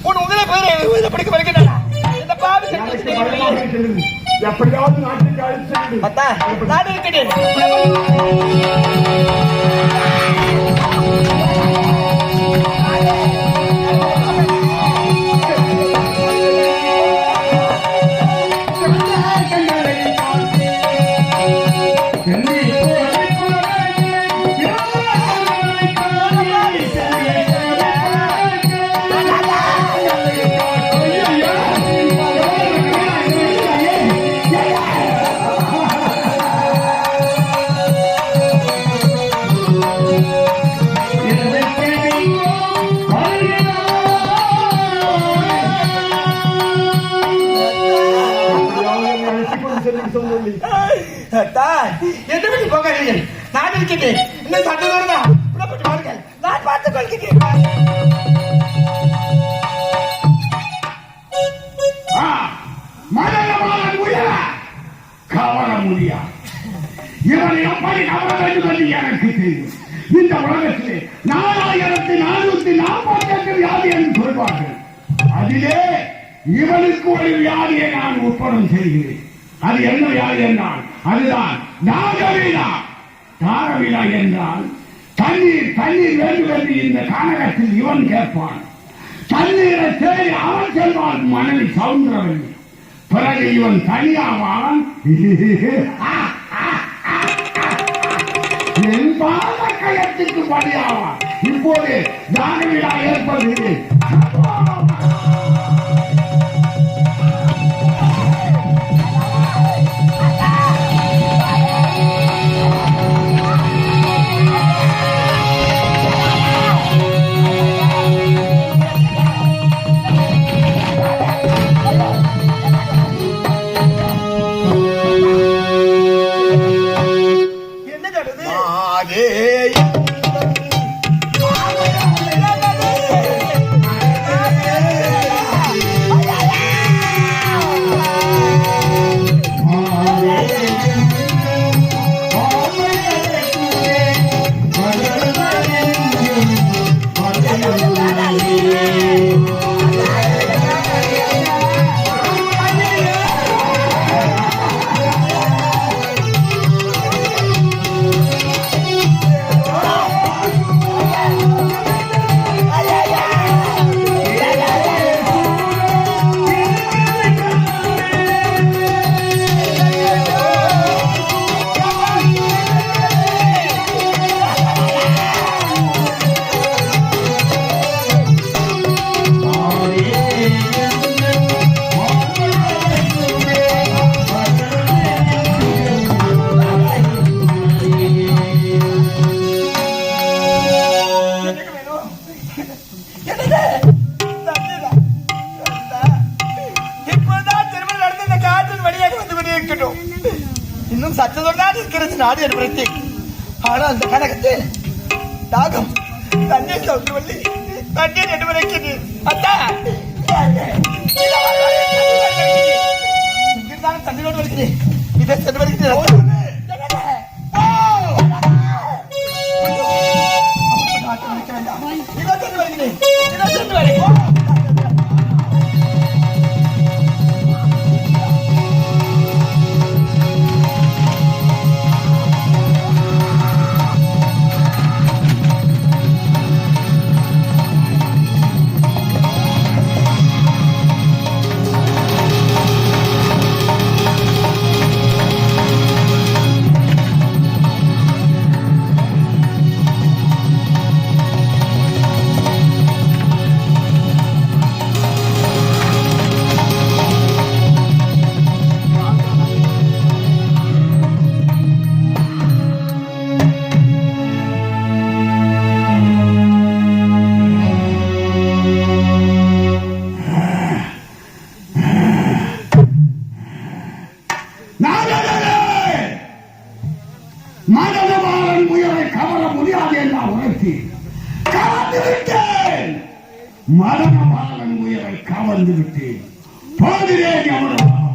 உன் உங்களை பேர் படிக்க வருகிறானா இந்த பாவி எப்படியாவது நாட்டுக்கு அழைச்சு அத்தா நான் இருக்கிறேன். எந்த போகிறீர்கள்? நான் இருக்கின்றேன். இன்னும் சட்டத்தோடு தான் புறப்பட்டு வாருங்கள். நான் பார்த்துக் கொள்கிறேன். கவர முடியா இவனை எப்படி கவர வேண்டும் என்று எனக்கு தெரியும். இந்த உலகத்திலே 4448 வியாதி என்று சொல்வார்கள். அதிலே இவனுக்கு ஒரு வியாதியை நான் ஒப்படம் செய்கிறேன். அது என்ன வியாதி என்றால் அதுதான் நாகவீரா. நாகவீரா என்றால் தண்ணீர் தண்ணீர் வேண்டும் என்று இந்த கானகத்தில் இவன் கேட்பான். தண்ணீரை தேடி அவன் செல்வான் மனைவி சவுந்தரவல்லி. பிறகு இவன் தனியாவான். என் பாலக்கயத்துக்கு பலியாவான். இப்போது நாகவீரா ஏற்பது இன்னும் சத்தத்தோடு தான் இருக்கிறது நாடு என்பதை. ஆனால் அந்த கனகத்தில் தாகம் தண்ணீர் சவுந்தரவல்லி தண்ணீர் என்று வைக்கிறது. அத்தா இங்கிருந்தாலும் தண்ணீரோடு வருகிறேன். இதை சென்று வருகிறேன். மதனபாலன் முயலை கவர முடியாது என்று உணர்த்தி கவர்ந்து விட்டேன். மதனபாலன் முயலை கவர்ந்து விட்டேன். போகிறேன்.